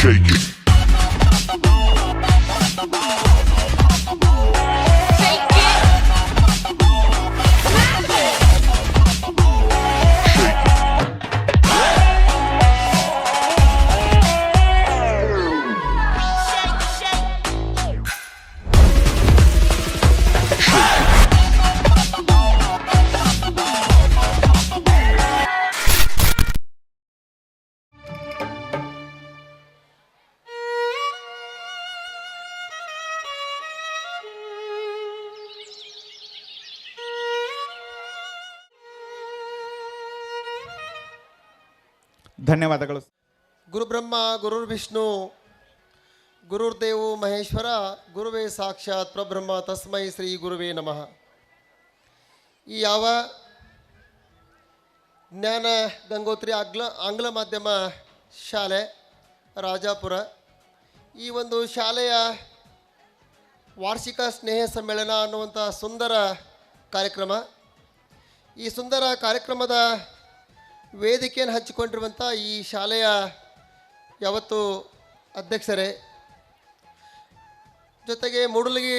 shake it. ಧನ್ಯವಾದಗಳು. ಗುರುಬ್ರಹ್ಮ ಗುರುರ್ವಿಷ್ಣು ಗುರುರ್ದೇವೋ ಮಹೇಶ್ವರ ಗುರುವೇ ಸಾಕ್ಷಾತ್ ಪ್ರಬ್ರಹ್ಮ ತಸ್ಮೈ ಶ್ರೀ ಗುರುವೇ ನಮಃ. ಈ ಯಾವ ಜ್ಞಾನ ಗಂಗೋತ್ರಿ ಆಂಗ್ಲ ಮಾಧ್ಯಮ ಶಾಲೆ ರಾಜಾಪುರ, ಈ ಒಂದು ಶಾಲೆಯ ವಾರ್ಷಿಕ ಸ್ನೇಹ ಸಮ್ಮೇಳನ ಅನ್ನುವಂಥ ಸುಂದರ ಕಾರ್ಯಕ್ರಮ. ಈ ಸುಂದರ ಕಾರ್ಯಕ್ರಮದ ವೇದಿಕೆಯನ್ನು ಹಂಚಿಕೊಂಡಿರುವಂಥ ಈ ಶಾಲೆಯ ಯಾವತ್ತು ಅಧ್ಯಕ್ಷರೇ, ಜೊತೆಗೆ ಮೂಡಲಗಿ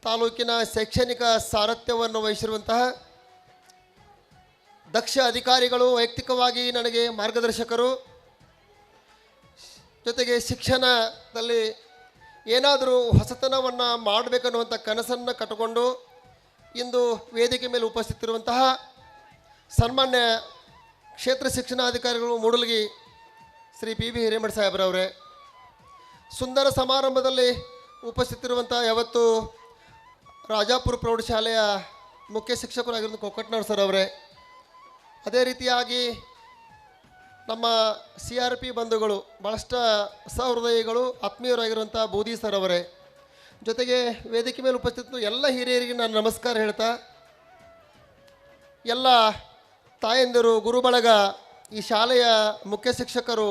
ತಾಲೂಕಿನ ಶೈಕ್ಷಣಿಕ ಸಾರಥ್ಯವನ್ನು ವಹಿಸಿರುವಂತಹ ದಕ್ಷ ಅಧಿಕಾರಿಗಳು, ವೈಯಕ್ತಿಕವಾಗಿ ನನಗೆ ಮಾರ್ಗದರ್ಶಕರು, ಜೊತೆಗೆ ಶಿಕ್ಷಣದಲ್ಲಿ ಏನಾದರೂ ಹೊಸತನವನ್ನು ಮಾಡಬೇಕನ್ನುವಂಥ ಕನಸನ್ನು ಕಟ್ಟಿಕೊಂಡು ಇಂದು ವೇದಿಕೆ ಮೇಲೆ ಉಪಸ್ಥಿತಿರುವಂತಹ ಸನ್ಮಾನ್ಯ ಕ್ಷೇತ್ರ ಶಿಕ್ಷಣಾಧಿಕಾರಿಗಳು ಮೂಡಲಗಿ ಶ್ರೀ ಪಿ ಬಿ ಹಿರೇಮಠ ಸಾಹೇಬ್ರವರೇ, ಸುಂದರ ಸಮಾರಂಭದಲ್ಲಿ ಉಪಸ್ಥಿತಿರುವಂಥ ಯಾವತ್ತು ರಾಜಾಪುರ ಪ್ರೌಢಶಾಲೆಯ ಮುಖ್ಯ ಶಿಕ್ಷಕರಾಗಿರುವಂಥ ಕೊಕ್ಕಟ್ನವ್ರು ಸರ್ ಅವರೇ, ಅದೇ ರೀತಿಯಾಗಿ ನಮ್ಮ CRP ಬಂಧುಗಳು, ಭಾಳಷ್ಟು ಸಹೃದಯಿಗಳು, ಆತ್ಮೀಯರಾಗಿರುವಂಥ ಬೂದಿ ಸರ್ ಅವರೇ, ಜೊತೆಗೆ ವೇದಿಕೆ ಮೇಲೆ ಉಪಸ್ಥಿತ ಎಲ್ಲ ಹಿರಿಯರಿಗೆ ನಾನು ನಮಸ್ಕಾರ ಹೇಳ್ತಾ, ಎಲ್ಲ ತಾಯಂದಿರು, ಗುರು ಬಳಗ, ಈ ಶಾಲೆಯ ಮುಖ್ಯ ಶಿಕ್ಷಕರು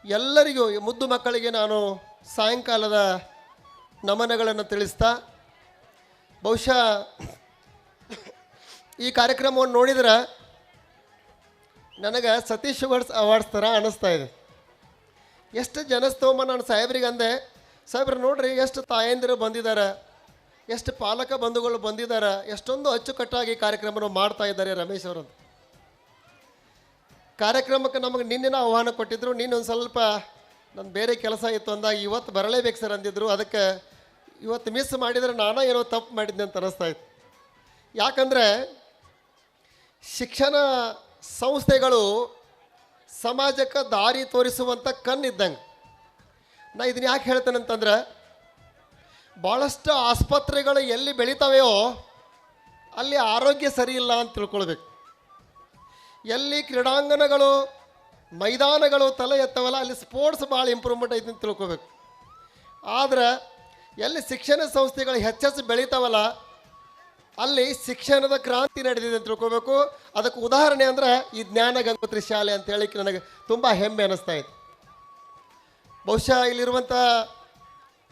ಎಲ್ಲರಿಗೂ, ಮುದ್ದು ಮಕ್ಕಳಿಗೆ ನಾನು ಸಾಯಂಕಾಲದ ನಮನಗಳನ್ನು ತಿಳಿಸ್ತಾ, ಬಹುಶಃ ಈ ಕಾರ್ಯಕ್ರಮವನ್ನು ನೋಡಿದ್ರೆ ನನಗೆ ಸತೀಶ್ ಅವಾರ್ಡ್ಸ್ ಥರ ಅನ್ನಿಸ್ತಾ ಇದೆ. ಎಷ್ಟು ಜನಸ್ತೋಮ ನಾನು ಸಾಹೇಬ್ರಿಗೆ ಅಂದೆ, ಸಾಹೇಬ್ರು ನೋಡ್ರಿ ಎಷ್ಟು ತಾಯಂದಿರು ಬಂದಿದ್ದಾರೆ, ಎಷ್ಟು ಪಾಲಕ ಬಂಧುಗಳು ಬಂದಿದ್ದಾರೆ, ಎಷ್ಟೊಂದು ಅಚ್ಚುಕಟ್ಟಾಗಿ ಕಾರ್ಯಕ್ರಮವನ್ನು ಮಾಡ್ತಾ ಇದ್ದಾರೆ ರಮೇಶ್ ಅವರು. ಕಾರ್ಯಕ್ರಮಕ್ಕೆ ನಮಗೆ ನಿನ್ನೆ ಆಹ್ವಾನ ಕೊಟ್ಟಿದ್ದರು, ನಿನ್ನೊಂದು ಸ್ವಲ್ಪ ನನ್ನ ಬೇರೆ ಕೆಲಸ ಇತ್ತು ಅಂದಾಗ ಇವತ್ತು ಬರಲೇಬೇಕು ಸರ್ ಅಂದಿದ್ರು. ಅದಕ್ಕೆ ಇವತ್ತು ಮಿಸ್ ಮಾಡಿದರೆ ನಾನೋ ಏನೋ ತಪ್ಪು ಮಾಡಿದ್ದೆ ಅಂತ ಅನ್ನಿಸ್ತಾ ಇತ್ತು. ಯಾಕಂದರೆ ಶಿಕ್ಷಣ ಸಂಸ್ಥೆಗಳು ಸಮಾಜಕ್ಕೆ ದಾರಿ ತೋರಿಸುವಂಥ ಕಣ್ಣಿದ್ದಂಗೆ. ನಾ ಇದನ್ನ ಯಾಕೆ ಹೇಳ್ತೇನೆ ಅಂತಂದ್ರೆ, ಭಾಳಷ್ಟು ಆಸ್ಪತ್ರೆಗಳು ಎಲ್ಲಿ ಬೆಳೀತಾವೆಯೋ ಅಲ್ಲಿ ಆರೋಗ್ಯ ಸರಿ ಇಲ್ಲ ಅಂತ ತಿಳ್ಕೊಳ್ಬೇಕು. ಎಲ್ಲಿ ಕ್ರೀಡಾಂಗಣಗಳು, ಮೈದಾನಗಳು ತಲೆ ಎತ್ತವಲ್ಲ ಅಲ್ಲಿ ಸ್ಪೋರ್ಟ್ಸ್ ಭಾಳ ಇಂಪ್ರೂವ್ಮೆಂಟ್ ಐತೆ ಅಂತ ತಿಳ್ಕೊಬೇಕು. ಆದರೆ ಎಲ್ಲಿ ಶಿಕ್ಷಣ ಸಂಸ್ಥೆಗಳು ಹೆಚ್ಚೆಚ್ಚು ಬೆಳೀತಾವಲ್ಲ ಅಲ್ಲಿ ಶಿಕ್ಷಣದ ಕ್ರಾಂತಿ ನಡೆದಿದೆ ಅಂತ ತಿಳ್ಕೊಬೇಕು. ಅದಕ್ಕೆ ಉದಾಹರಣೆ ಅಂದರೆ ಈ ಜ್ಞಾನ ಗಂಗೋತ್ರಿ ಶಾಲೆ ಅಂತ ಹೇಳಿಕ್ಕೆ ನನಗೆ ತುಂಬ ಹೆಮ್ಮೆ ಅನ್ನಿಸ್ತಾ ಇದೆ. ಬಹುಶಃ ಇಲ್ಲಿರುವಂಥ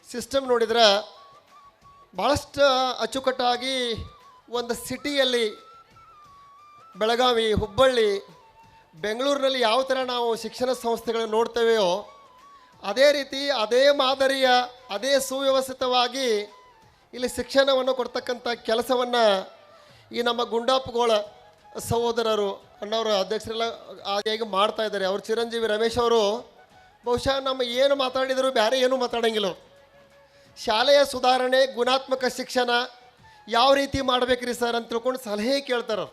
ಸಿಸ್ಟಮ್ ನೋಡಿದ್ರೆ ಭಾಳಷ್ಟು ಅಚ್ಚುಕಟ್ಟಾಗಿ ಒಂದು ಸಿಟಿಯಲ್ಲಿ ಬೆಳಗಾವಿ, ಹುಬ್ಬಳ್ಳಿ, ಬೆಂಗಳೂರಿನಲ್ಲಿ ಯಾವ ಥರ ನಾವು ಶಿಕ್ಷಣ ಸಂಸ್ಥೆಗಳನ್ನು ನೋಡ್ತೇವೆಯೋ ಅದೇ ರೀತಿ, ಅದೇ ಮಾದರಿಯ, ಅದೇ ಸುವ್ಯವಸ್ಥಿತವಾಗಿ ಇಲ್ಲಿ ಶಿಕ್ಷಣವನ್ನು ಕೊಡ್ತಕ್ಕಂಥ ಕೆಲಸವನ್ನು ಈ ನಮ್ಮ ಗುಂಡಾಪುಗೋಳ ಸಹೋದರರು ಅಣ್ಣವರ ಅಧ್ಯಕ್ಷರೆಲ್ಲ ಆದಿಯಾಗಿ ಮಾಡ್ತಾ ಇದ್ದಾರೆ. ಅವರು ಚಿರಂಜೀವಿ ರಮೇಶ್ ಅವರು ಬಹುಶಃ ನಮ್ಮ ಏನು ಮಾತಾಡಿದರು ಬೇರೆ ಏನೂ ಮಾತಾಡೋಂಗಿಲ್ಲ. ಶಾಲೆಯ ಸುಧಾರಣೆ, ಗುಣಾತ್ಮಕ ಶಿಕ್ಷಣ ಯಾವ ರೀತಿ ಮಾಡಬೇಕ್ರಿ ಸರ್ ಅಂತ ತಿಳ್ಕೊಂಡು ಸಲಹೆ ಕೇಳ್ತಾರೆ.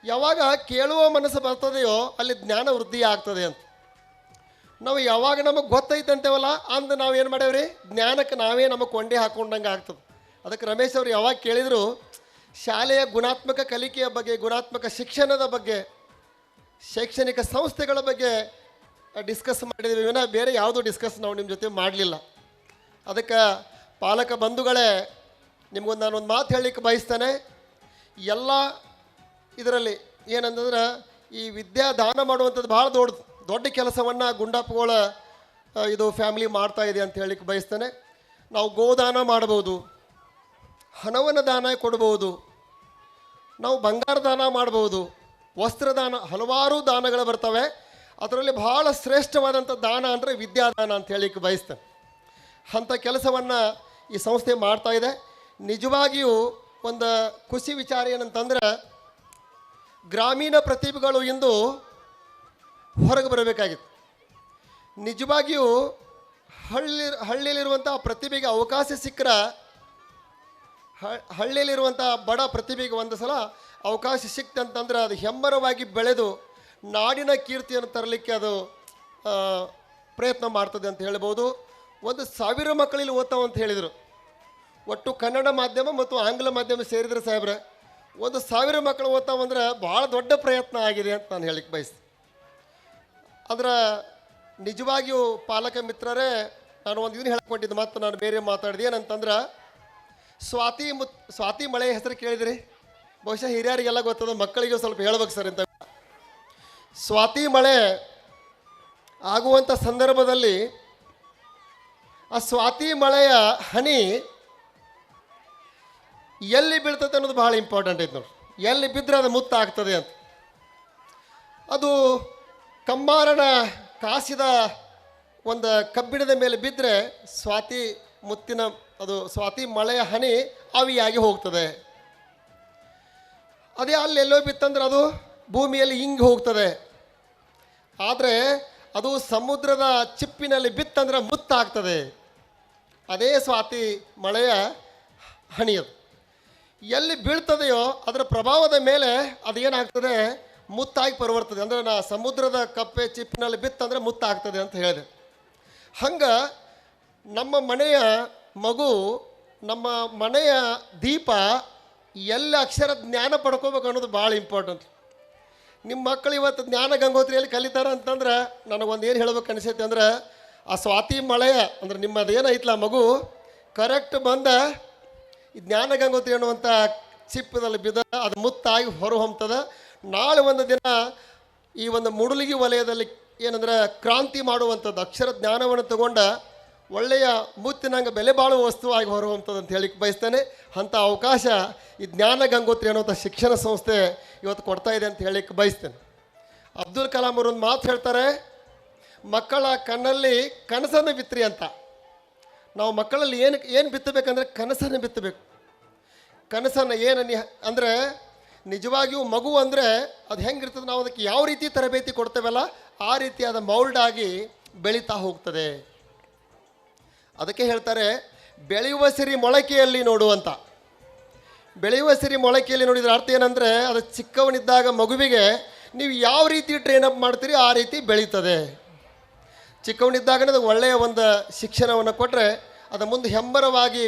ಯಾವಾಗ ಕೇಳುವ ಮನಸ್ಸು ಬರ್ತದೆಯೋ ಅಲ್ಲಿ ಜ್ಞಾನ ವೃದ್ಧಿ ಆಗ್ತದೆ ಅಂತ. ನಾವು ಯಾವಾಗ ನಮಗೆ ಗೊತ್ತೈತೆ ಅಂತೇವಲ್ಲ ಅಂದು ನಾವು ಏನು ಮಾಡೇವ್ರಿ, ಜ್ಞಾನಕ್ಕೆ ನಾವೇ ನಮಗೆ ಕೊಂಡಿ ಹಾಕ್ಕೊಂಡಂಗೆ ಆಗ್ತದೆ. ಅದಕ್ಕೆ ರಮೇಶ್ ಅವರು ಯಾವಾಗ ಕೇಳಿದರು ಶಾಲೆಯ ಗುಣಾತ್ಮಕ ಕಲಿಕೆಯ ಬಗ್ಗೆ, ಗುಣಾತ್ಮಕ ಶಿಕ್ಷಣದ ಬಗ್ಗೆ, ಶೈಕ್ಷಣಿಕ ಸಂಸ್ಥೆಗಳ ಬಗ್ಗೆ ಡಿಸ್ಕಸ್ ಮಾಡಿದ್ವಿ ವಿನ ಬೇರೆ ಯಾವುದೂ ಡಿಸ್ಕಸ್ ನಾವು ನಿಮ್ಮ ಜೊತೆ ಮಾಡಲಿಲ್ಲ. ಅದಕ್ಕೆ ಪಾಲಕ ಬಂಧುಗಳೇ, ನಿಮ್ಗೊಂದು ನಾನೊಂದು ಮಾತು ಹೇಳಲಿಕ್ಕೆ ಬಯಸ್ತೇನೆ. ಎಲ್ಲ ಇದರಲ್ಲಿ ಏನಂತಂದ್ರೆ ಈ ವಿದ್ಯಾ ದಾನ ಮಾಡುವಂಥದ್ದು ಭಾಳ ದೊಡ್ಡ ಕೆಲಸವನ್ನು ಗುಂಡಾಪುಗಳ ಇದು ಫ್ಯಾಮಿಲಿ ಮಾಡ್ತಾ ಇದೆ ಅಂತ ಹೇಳಲಿಕ್ಕೆ ಬಯಸ್ತೇನೆ. ನಾವು ಗೋದಾನ ಮಾಡ್ಬೋದು, ಹಣವನ್ನು ದಾನ ಕೊಡ್ಬೋದು, ನಾವು ಬಂಗಾರ ದಾನ ಮಾಡ್ಬೋದು, ವಸ್ತ್ರದಾನ, ಹಲವಾರು ದಾನಗಳು ಬರ್ತವೆ. ಅದರಲ್ಲಿ ಭಾಳ ಶ್ರೇಷ್ಠವಾದಂಥ ದಾನ ಅಂದರೆ ವಿದ್ಯಾದಾನ ಅಂತ ಹೇಳಿಕ್ಕೆ ಬಯಸ್ತೇನೆ. ಅಂಥ ಕೆಲಸವನ್ನು ಈ ಸಂಸ್ಥೆ ಮಾಡ್ತಾ ಇದೆ. ನಿಜವಾಗಿಯೂ ಒಂದು ಖುಷಿ ವಿಚಾರ ಏನಂತಂದ್ರೆ, ಗ್ರಾಮೀಣ ಪ್ರತಿಭೆಗಳು ಇಂದು ಹೊರಗೆ ಬರಬೇಕಾಗಿತ್ತು. ನಿಜವಾಗಿಯೂ ಹಳ್ಳಿಯಲ್ಲಿರುವಂಥ ಪ್ರತಿಭೆಗೆ ಅವಕಾಶ ಸಿಕ್ಕರೆ, ಹಳ್ಳಿಯಲ್ಲಿರುವಂಥ ಬಡ ಪ್ರತಿಭೆಗೆ ಒಂದು ಸಲ ಅವಕಾಶ ಸಿಕ್ತಂತಂದ್ರೆ ಅದು ಹೆಮ್ಮರವಾಗಿ ಬೆಳೆದು ನಾಡಿನ ಕೀರ್ತಿಯನ್ನು ತರಲಿಕ್ಕೆ ಅದು ಪ್ರಯತ್ನ ಮಾಡ್ತದೆ ಅಂತ ಹೇಳ್ಬೋದು. 1,000 ಮಕ್ಕಳಲ್ಲಿ ಓದ್ತಾವ ಅಂತ ಹೇಳಿದರು. ಒಟ್ಟು ಕನ್ನಡ ಮಾಧ್ಯಮ ಮತ್ತು ಆಂಗ್ಲ ಮಾಧ್ಯಮ ಸೇರಿದರೆ ಸಾಹೇಬ್ರೆ 1,000 ಮಕ್ಕಳು ಓದ್ತಾವಂದ್ರೆ ಭಾಳ ದೊಡ್ಡ ಪ್ರಯತ್ನ ಆಗಿದೆ ಅಂತ ನಾನು ಹೇಳಿಕ್ಕೆ ಬಯಸ್ತೀನಿ. ಅಂದ್ರೆ ನಿಜವಾಗಿಯೂ ಪಾಲಕ ಮಿತ್ರರೇ, ನಾನು ಒಂದು ಇದನ್ನು ಹೇಳ್ಕೊಂಡಿದ್ದು ಮತ್ತು ನಾನು ಬೇರೆ ಮಾತಾಡಿದೆ. ಏನಂತಂದ್ರೆ, ಸ್ವಾತಿ ಮಳೆ ಹೆಸರು ಕೇಳಿದ್ರಿ, ಬಹುಶಃ ಹಿರಿಯರಿಗೆಲ್ಲ ಗೊತ್ತದ, ಮಕ್ಕಳಿಗೆ ಸ್ವಲ್ಪ ಹೇಳ್ಬೇಕು ಸರ್. ಇಂಥ ಸ್ವಾತಿ ಮಳೆ ಆಗುವಂಥ ಸಂದರ್ಭದಲ್ಲಿ ಆ ಸ್ವಾತಿ ಮಳೆಯ ಹನಿ ಎಲ್ಲಿ ಬೀಳ್ತದೆ ಅನ್ನೋದು ಭಾಳ ಇಂಪಾರ್ಟೆಂಟ್ ಐತೆ ನೋಡಿ. ಎಲ್ಲಿ ಬಿದ್ದರೆ ಅದು ಮುತ್ತ ಆಗ್ತದೆ ಅಂತ. ಅದು ಕಮ್ಮಾರನ ಕಾಸಿದ ಒಂದು ಕಬ್ಬಿಣದ ಮೇಲೆ ಬಿದ್ದರೆ ಸ್ವಾತಿ ಮಳೆಯ ಹನಿ ಆವಿಯಾಗಿ ಹೋಗ್ತದೆ. ಅದೇ ಅಲ್ಲೆಲ್ಲೋ ಬಿತ್ತಂದ್ರೆ ಅದು ಭೂಮಿಯಲ್ಲಿ ಹಿಂಗೆ ಹೋಗ್ತದೆ. ಆದರೆ ಅದು ಸಮುದ್ರದ ಚಿಪ್ಪಿನಲ್ಲಿ ಬಿತ್ತಂದ್ರೆ ಮುತ್ತಾಗ್ತದೆ. ಅದೇ ಸ್ವಾತಿ ಮಳೆಯ ಹನಿ. ಅದು ಎಲ್ಲಿ ಬೀಳ್ತದೆಯೋ ಅದರ ಪ್ರಭಾವದ ಮೇಲೆ ಅದೇನಾಗ್ತದೆ, ಮುತ್ತಾಗಿ ಪರಿವರ್ತದೆ. ಅಂದರೆ ಸಮುದ್ರದ ಕಪ್ಪೆ ಚಿಪ್ಪಿನಲ್ಲಿ ಬಿತ್ತಂದರೆ ಮುತ್ತಾಗ್ತದೆ ಅಂತ ಹೇಳಿದೆ. ಹಂಗೆ ನಮ್ಮ ಮನೆಯ ಮಗು, ನಮ್ಮ ಮನೆಯ ದೀಪ ಎಲ್ಲ ಅಕ್ಷರ ಜ್ಞಾನ ಪಡ್ಕೋಬೇಕು ಅನ್ನೋದು ಭಾಳ ಇಂಪಾರ್ಟೆಂಟ್. ನಿಮ್ಮ ಮಕ್ಕಳು ಇವತ್ತು ಜ್ಞಾನ ಗಂಗೋತ್ರಿಯಲ್ಲಿ ಕಲಿತಾರೆ ಅಂತಂದ್ರೆ ನನಗೊಂದು ಏನು ಹೇಳ್ಬೇಕು ಅನಿಸೈತೆ ಅಂದ್ರೆ, ಆ ಸ್ವಾತಿ ಮಳೆಯ ಅಂದ್ರೆ ನಿಮ್ಮದೇನೈತಲ್ಲ ಮಗು ಕರೆಕ್ಟ್ ಬಂದ ಈ ಜ್ಞಾನ ಗಂಗೋತ್ರಿ ಅನ್ನುವಂಥ ಚಿಪ್ಪದಲ್ಲಿ ಬಿದ್ದ ಅದು ಮುತ್ತಾಗಿ ಹೊರ ಹೊಮ್ತದೆ. ನಾಳೆ ಒಂದು ದಿನ ಈ ಒಂದು ಮುಡುಲಿಗಿ ವಲಯದಲ್ಲಿ ಏನಂದ್ರೆ ಕ್ರಾಂತಿ ಮಾಡುವಂಥದ್ದು, ಅಕ್ಷರ ಜ್ಞಾನವನ್ನು ತಗೊಂಡ ಒಳ್ಳೆಯ ಮುತ್ತಿನಂಗೆ ಬೆಲೆ ಬಾಳುವ ವಸ್ತುವಾಗಿ ಹೊರಹೊಮ್ತದೆ ಅಂತ ಹೇಳಿಕ್ಕೆ ಬಯಸ್ತೇನೆ. ಅಂಥ ಅವಕಾಶ ಈ ಜ್ಞಾನ ಗಂಗೋತ್ರಿ ಅನ್ನುವಂಥ ಶಿಕ್ಷಣ ಸಂಸ್ಥೆ ಇವತ್ತು ಕೊಡ್ತಾ ಇದೆ ಅಂತ ಹೇಳಿಕ್ಕೆ ಬಯಸ್ತೇನೆ. ಅಬ್ದುಲ್ ಕಲಾಂ ಅವರು ಒಂದು ಮಾತು ಹೇಳ್ತಾರೆ, ಮಕ್ಕಳ ಕಣ್ಣಲ್ಲಿ ಕನಸನ್ನು ಬಿತ್ತಿರಿ ಅಂತ. ನಾವು ಮಕ್ಕಳಲ್ಲಿ ಏನು ಬಿತ್ತಬೇಕಂದ್ರೆ ಕನಸನ್ನು ಬಿತ್ತಬೇಕು. ಕನಸನ್ನು ಅಂದರೆ ನಿಜವಾಗಿಯೂ ಮಗು ಅಂದರೆ ಅದು ಹೆಂಗಿರ್ತದೆ, ನಾವು ಅದಕ್ಕೆ ಯಾವ ರೀತಿ ತರಬೇತಿ ಕೊಡ್ತೇವಲ್ಲ ಆ ರೀತಿಯಾದ ಮೌಲ್ಡ್ ಆಗಿ ಬೆಳೀತಾ ಹೋಗ್ತದೆ. ಅದಕ್ಕೆ ಹೇಳ್ತಾರೆ, ಬೆಳೆಯುವ ಸಿರಿ ಮೊಳಕೆಯಲ್ಲಿ ನೋಡುವಂತ. ಬೆಳೆಯುವ ಸಿರಿ ಮೊಳಕೆಯಲ್ಲಿ ನೋಡಿದ್ರೆ ಅರ್ಥ ಏನಂದರೆ, ಅದು ಚಿಕ್ಕವನಿದ್ದಾಗ ಮಗುವಿಗೆ ನೀವು ಯಾವ ರೀತಿ ಟ್ರೈನ್ ಅಪ್ ಮಾಡ್ತೀರಿ ಆ ರೀತಿ ಬೆಳೀತದೆ. ಚಿಕ್ಕವನಿದ್ದಾಗನೇ ಅದು ಒಳ್ಳೆಯ ಒಂದು ಶಿಕ್ಷಣವನ್ನು ಕೊಟ್ಟರೆ ಅದು ಮುಂದೆ ಹೆಮ್ಮರವಾಗಿ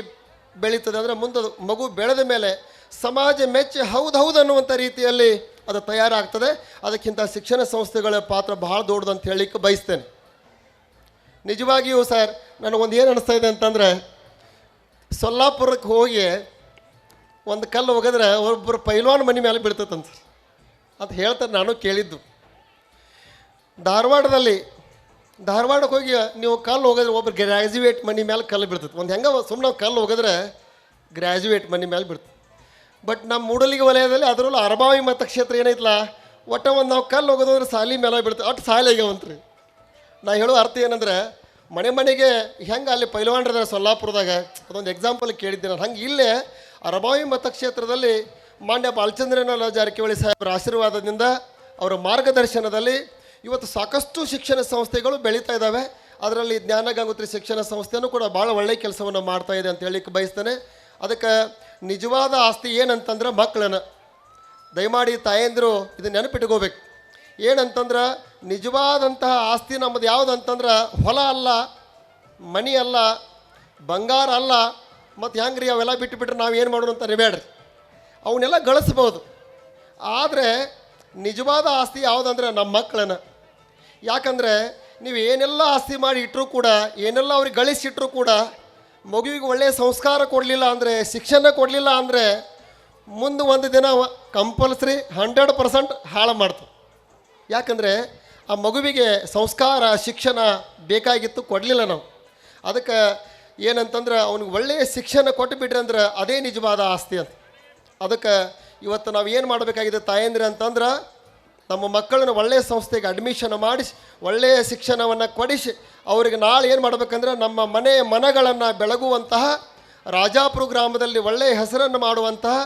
ಬೆಳೀತದೆ. ಅಂದರೆ ಮುಂದೆ ಮಗು ಬೆಳೆದ ಮೇಲೆ ಸಮಾಜ ಮೆಚ್ಚಿ ಹೌದು ಅನ್ನುವಂಥ ರೀತಿಯಲ್ಲಿ ಅದು ತಯಾರಾಗ್ತದೆ. ಅದಕ್ಕಿಂತ ಶಿಕ್ಷಣ ಸಂಸ್ಥೆಗಳ ಪಾತ್ರ ಭಾಳ ದೊಡ್ಡದು ಅಂತ ಹೇಳಲಿಕ್ಕೆ ಬಯಸ್ತೇನೆ. ನಿಜವಾಗಿಯೂ ಸರ್ ನನಗೊಂದು ಏನು ಅನಿಸ್ತಾ ಇದೆ ಅಂತಂದರೆ, ಸೊಲ್ಲಾಪುರಕ್ಕೆ ಹೋಗಿ ಒಂದು ಕಲ್ಲು ಒಗೆದ್ರೆ ಒಬ್ಬರು ಪೈಲ್ವಾನ್ ಮನೆ ಮೇಲೆ ಬೀಳ್ತೈತಂತ ಅಂತ ಹೇಳ್ತಾರೆ. ನಾನು ಕೇಳಿದ್ದು ಧಾರವಾಡಕ್ಕೆ ಹೋಗಿ ನೀವು ಕಲ್ಲು ಹೋಗಿದ್ರೆ ಒಬ್ಬರು ಗ್ರ್ಯಾಜುಯೇಟ್ ಮನೆ ಮೇಲೆ ಕಲ್ಲು ಬೀಳ್ತೈತೆ. ಒಂದು ಹೆಂಗೆ ಸುಮ್ಮನೆ ಕಲ್ಲು ಹೋಗಿದ್ರೆ ಗ್ರ್ಯಾಜುಯೇಟ್ ಮನೆ ಮೇಲೆ ಬೀಳ್ತದೆ. ಬಟ್ ನಮ್ಮ ಮೂಡಲಿಗೆ ವಲಯದಲ್ಲಿ ಅದರಲ್ಲೂ ಅರಬಾವಿ ಮತಕ್ಷೇತ್ರ ಏನೈತಲ್ಲ, ಒಟ್ಟು ಒಂದು ನಾವು ಕಲ್ಲು ಹೋಗೋದಂದ್ರೆ ಸಾಲಿ ಮೇಲೆ ಬೀಳ್ತದೆ. ಅಷ್ಟು ಸಾಲಿ ಆಗ್ಯಾವಂತ್ರಿ. ನಾ ಹೇಳೋ ಅರ್ಥ ಏನಂದ್ರೆ, ಮನೆಗೆ ಹೆಂಗೆ ಅಲ್ಲಿ ಪೈಲ್ವಾನ್ರದಾರ ಸೊಲ್ಲಾಪುರದಾಗ, ಅದೊಂದು ಎಕ್ಸಾಂಪಲ್ ಕೇಳಿದ್ದೆ ನಾನು. ಹಂಗೆ ಇಲ್ಲೇ ಅರಬಾವಿ ಮತಕ್ಷೇತ್ರದಲ್ಲಿ ಮಾನ್ಯ ಬಾಲಚಂದ್ರನ ಜಾರಕಿಹೊಳಿ ಸಾಹೇಬರ ಆಶೀರ್ವಾದದಿಂದ ಅವರ ಮಾರ್ಗದರ್ಶನದಲ್ಲಿ ಇವತ್ತು ಸಾಕಷ್ಟು ಶಿಕ್ಷಣ ಸಂಸ್ಥೆಗಳು ಬೆಳೀತಾ ಇದ್ದಾವೆ. ಅದರಲ್ಲಿ ಜ್ಞಾನ ಗಂಗೋತ್ರಿ ಶಿಕ್ಷಣ ಸಂಸ್ಥೆನೂ ಕೂಡ ಭಾಳ ಒಳ್ಳೆಯ ಕೆಲಸವನ್ನು ಮಾಡ್ತಾ ಇದೆ ಅಂತ ಹೇಳಿಕ್ಕೆ ಬಯಸ್ತೇನೆ. ಅದಕ್ಕೆ ನಿಜವಾದ ಆಸ್ತಿ ಏನಂತಂದ್ರೆ ಮಕ್ಕಳನ್ನು ದಯಮಾಡಿ ತಾಯಂದಿರು ಇದನ್ನು ನೆನಪಿಟ್ಕೋಬೇಕು. ಏನಂತಂದ್ರೆ ನಿಜವಾದಂತಹ ಆಸ್ತಿ ನಮ್ಮದು ಯಾವುದಂತಂದ್ರೆ ಹೊಲ ಅಲ್ಲ, ಮನಿ ಅಲ್ಲ, ಬಂಗಾರ ಅಲ್ಲ. ಮತ್ತು ಹೆಂಗ್ರಿ ಅವೆಲ್ಲ ಬಿಟ್ಟುಬಿಟ್ರೆ ನಾವು ಏನು ಮಾಡೋಣ ಅಂತ ಅನಿಬೇಡ್ರಿ. ಅವನ್ನೆಲ್ಲ ಗಳಿಸ್ಬೋದು. ಆದರೆ ನಿಜವಾದ ಆಸ್ತಿ ಯಾವುದಂದ್ರೆ ನಮ್ಮ ಮಕ್ಕಳನ್ನು. ಯಾಕಂದರೆ ನೀವು ಏನೆಲ್ಲ ಆಸ್ತಿ ಮಾಡಿ ಇಟ್ಟರೂ ಕೂಡ, ಏನೆಲ್ಲ ಅವ್ರಿಗೆ ಗಳಿಸಿಟ್ರೂ ಕೂಡ ಮಗುವಿಗೆ ಒಳ್ಳೆಯ ಸಂಸ್ಕಾರ ಕೊಡಲಿಲ್ಲ ಅಂದರೆ, ಶಿಕ್ಷಣ ಕೊಡಲಿಲ್ಲ ಅಂದರೆ ಮುಂದೆ ಒಂದು ದಿನ ಕಂಪಲ್ಸರಿ 100% ಹಾಳು ಮಾಡ್ತು. ಯಾಕಂದರೆ ಆ ಮಗುವಿಗೆ ಸಂಸ್ಕಾರ ಶಿಕ್ಷಣ ಬೇಕಾಗಿತ್ತು, ಕೊಡಲಿಲ್ಲ ನಾವು. ಅದಕ್ಕೆ ಏನಂತಂದ್ರೆ ಅವ್ನಿಗೆ ಒಳ್ಳೆಯ ಶಿಕ್ಷಣ ಕೊಟ್ಟು ಬಿಟ್ರಿ ಅಂದ್ರೆ ಅದೇ ನಿಜವಾದ ಆಸ್ತಿ ಅಂತ. ಅದಕ್ಕೆ ಇವತ್ತು ನಾವು ಏನು ಮಾಡಬೇಕಾಗಿದೆ ತಾಯಂದ್ರೆ ಅಂತಂದ್ರೆ, ನಮ್ಮ ಮಕ್ಕಳನ್ನು ಒಳ್ಳೆಯ ಸಂಸ್ಥೆಗೆ ಅಡ್ಮಿಷನ್ ಮಾಡಿಸಿ ಒಳ್ಳೆಯ ಶಿಕ್ಷಣವನ್ನು ಕೊಡಿಸಿ ಅವರಿಗೆ ನಾಳೆ ಏನು ಮಾಡಬೇಕಂದ್ರೆ ನಮ್ಮ ಮನಗಳನ್ನು ಬೆಳಗುವಂತಹ ರಾಜಾಪುರ ಗ್ರಾಮದಲ್ಲಿ ಒಳ್ಳೆಯ ಹೆಸರನ್ನು ಮಾಡುವಂತಹ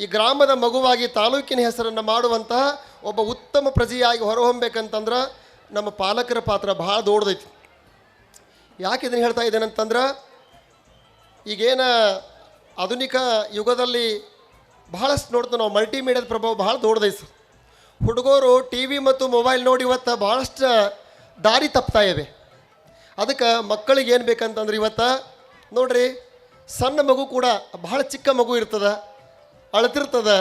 ಈ ಗ್ರಾಮದ ಮಗುವಾಗಿ ತಾಲೂಕಿನ ಹೆಸರನ್ನು ಮಾಡುವಂತಹ ಒಬ್ಬ ಉತ್ತಮ ಪ್ರಜೆಯಾಗಿ ಹೊರಹೊಮ್ಮಬೇಕಂತಂದ್ರೆ ನಮ್ಮ ಪಾಲಕರ ಪಾತ್ರ ಭಾಳ ದೊಡ್ಡದೈತಿ. ಯಾಕೆ ಇದನ್ನು ಹೇಳ್ತಾ ಇದ್ದೇನೆಂತಂದ್ರೆ ಈಗೇನ ಆಧುನಿಕ ಯುಗದಲ್ಲಿ ಬಹಳಷ್ಟು ನೋಡ್ತೀವಿ ನಾವು, ಮಲ್ಟಿಮೀಡಿಯಾದ ಪ್ರಭಾವ ಭಾಳ ದೊಡ್ಡದೈತಿ ಸರ್. ಹುಡುಗರು ಟಿ ವಿ ಮತ್ತು ಮೊಬೈಲ್ ನೋಡಿ ಇವತ್ತು ಭಾಳಷ್ಟು ದಾರಿ ತಪ್ತಾ ಇವೆ. ಅದಕ್ಕೆ ಮಕ್ಕಳಿಗೆ ಏನು ಬೇಕಂತಂದ್ರೆ ಇವತ್ತು ನೋಡ್ರಿ, ಸಣ್ಣ ಮಗು ಕೂಡ ಭಾಳ ಚಿಕ್ಕ ಮಗು ಇರ್ತದೆ, ಅಳ್ತಿರ್ತದೆ.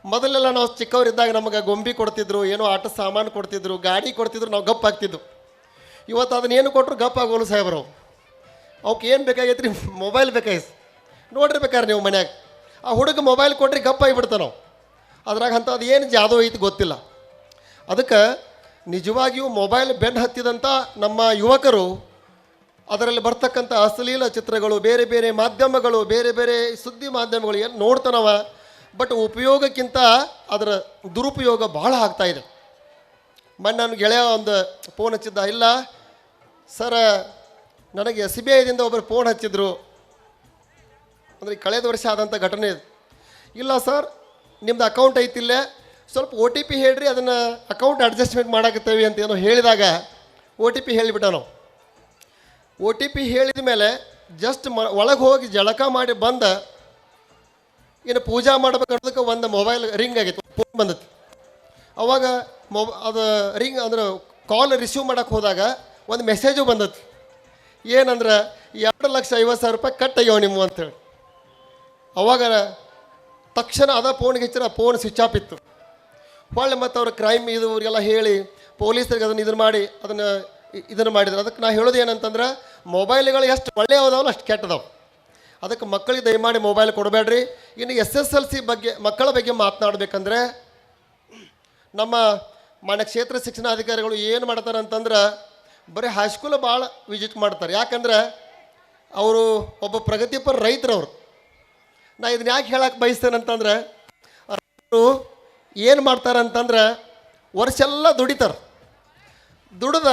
ಮೊದಲೆಲ್ಲ ನಾವು ಚಿಕ್ಕವರಿದ್ದಾಗ ನಮಗೆ ಗೊಂಬಿ ಕೊಡ್ತಿದ್ರು, ಏನೋ ಆಟ ಸಾಮಾನು ಕೊಡ್ತಿದ್ರು, ಗಾಡಿ ಕೊಡ್ತಿದ್ರು, ನಾವು ಗಪ್ ಆಗ್ತಿದ್ವು. ಇವತ್ತು ಅದನ್ನೇನು ಕೊಟ್ಟರು ಗಪ್ ಆಗೋಲ್ಲ ಸಾಹೇಬ್ರು. ಅವಕ್ಕೆ ಏನು ಬೇಕಾಗೈತೆ ರೀ? ಮೊಬೈಲ್ ಬೇಕಾಗಿತ್ತು. ನೋಡಿರ್ಬೇಕಾರೆ ನೀವು ಮನ್ಯಾಗ ಆ ಹುಡುಗ ಮೊಬೈಲ್ ಕೊಟ್ರಿ ಗಪ್ ಆಗಿಬಿಡ್ತಾವೆ ನಾವು. ಅದ್ರಾಗ ಅಂತ ಅದು ಏನು ಜಾದೂ ಐತಿ ಗೊತ್ತಿಲ್ಲ. ಅದಕ್ಕೆ ನಿಜವಾಗಿಯೂ ಮೊಬೈಲ್ ಬೆನ್ನು ಹತ್ತಿದಂಥ ನಮ್ಮ ಯುವಕರು ಅದರಲ್ಲಿ ಬರ್ತಕ್ಕಂಥ ಅಶ್ಲೀಲ ಚಿತ್ರಗಳು, ಬೇರೆ ಬೇರೆ ಮಾಧ್ಯಮಗಳು, ಬೇರೆ ಬೇರೆ ಸುದ್ದಿ ಮಾಧ್ಯಮಗಳು ಏನು ನೋಡ್ತಾನವ. ಬಟ್ ಉಪಯೋಗಕ್ಕಿಂತ ಅದರ ದುರುಪಯೋಗ ಭಾಳ ಆಗ್ತಾಯಿದೆ. ಮೊನ್ನೆ ನನ್ನ ಗೆಳೆಯ ಒಂದು ಫೋನ್ ಹಚ್ಚಿದ್ದ, ಇಲ್ಲ ಸರ ನನಗೆ SBI ಒಬ್ಬರು ಫೋನ್ ಹಚ್ಚಿದ್ರು, ಅಂದರೆ ಕಳೆದ ವರ್ಷ ಆದಂಥ ಘಟನೆ ಇದು. ಇಲ್ಲ ಸರ್, ನಿಮ್ದು ಅಕೌಂಟ್ ಐತಿಲ್ಲ, ಸ್ವಲ್ಪ OTP ಹೇಳ್ರಿ, ಅದನ್ನು ಅಕೌಂಟ್ ಅಡ್ಜಸ್ಟ್ಮೆಂಟ್ ಮಾಡಾಕತ್ತೇವೆ ಅಂತ ಏನೋ ಹೇಳಿದಾಗ OTP ಹೇಳಿಬಿಟ್ಟ. ನಾವು OTP ಹೇಳಿದ ಮೇಲೆ ಜಸ್ಟ್ ಒಳಗೆ ಹೋಗಿ ಜಳಕ ಮಾಡಿ ಬಂದ, ಇನ್ನು ಪೂಜಾ ಮಾಡ್ಬೇಕನ್ನೋದಕ್ಕೆ ಒಂದು ಮೊಬೈಲ್ ರಿಂಗ್ ಆಗಿತ್ತು, ಫೋನ್ ಬಂದೈತಿ. ಅವಾಗ ಅದು ರಿಂಗ್ ಅಂದ್ರೆ ಕಾಲ್ ರಿಸೀವ್ ಮಾಡೋಕ್ಕೆ ಹೋದಾಗ ಒಂದು ಮೆಸೇಜು ಬಂದೈತಿ. ಏನಂದ್ರೆ 2,50,000 ರೂಪಾಯಿ ಕಟ್ ಆಗ್ಯಾವ ನಿಮ್ಮ ಅಂತೇಳಿ. ಅವಾಗ ತಕ್ಷಣ ಅದ ಫೋನ್ಗೆ ಹೆಚ್ಚಿನ ಫೋನ್ ಸ್ವಿಚ್ ಆಫ್ ಇತ್ತು. ಹೊಳ್ಳೆ ಮತ್ತು ಅವ್ರ ಕ್ರೈಮ್ ಇವ್ರಿಗೆಲ್ಲ ಹೇಳಿ ಪೊಲೀಸರಿಗೆ ಇದನ್ನು ಮಾಡಿ ಇದನ್ನು ಮಾಡಿದ್ರು. ಅದಕ್ಕೆ ನಾ ಹೇಳೋದು ಏನಂತಂದ್ರೆ, ಮೊಬೈಲ್ಗಳು ಎಷ್ಟು ಒಳ್ಳೆಯದಾವಲ್ಲ ಅಷ್ಟು ಕೆಟ್ಟದಾವೆ. ಅದಕ್ಕೆ ಮಕ್ಕಳಿಗೆ ದಯಮಾಡಿ ಮೊಬೈಲ್ ಕೊಡಬೇಡ್ರಿ. ಇನ್ನು SSLC ಬಗ್ಗೆ ಮಕ್ಕಳ ಬಗ್ಗೆ ಮಾತನಾಡಬೇಕಂದ್ರೆ, ನಮ್ಮ ಮಾನ್ಯ ಕ್ಷೇತ್ರ ಶಿಕ್ಷಣಾಧಿಕಾರಿಗಳು ಏನು ಮಾಡ್ತಾರೆ ಅಂತಂದ್ರೆ, ಬರೀ ಹೈಸ್ಕೂಲ್ ಭಾಳ ವಿಸಿಟ್ ಮಾಡ್ತಾರೆ. ಯಾಕಂದ್ರೆ ಅವರು ಒಬ್ಬ ಪ್ರಗತಿಪರ ರೈತರವರು. ನಾ ಇದನ್ನ ಯಾಕೆ ಹೇಳಕ್ಕೆ ಬಯಸ್ತೇನೆ ಅಂತಂದ್ರೆ, ಅವರು ಏನು ಮಾಡ್ತಾರೆ ಅಂತಂದ್ರೆ ವರ್ಷ ಎಲ್ಲ ದುಡಿತಾರೆ. ದುಡ್ದ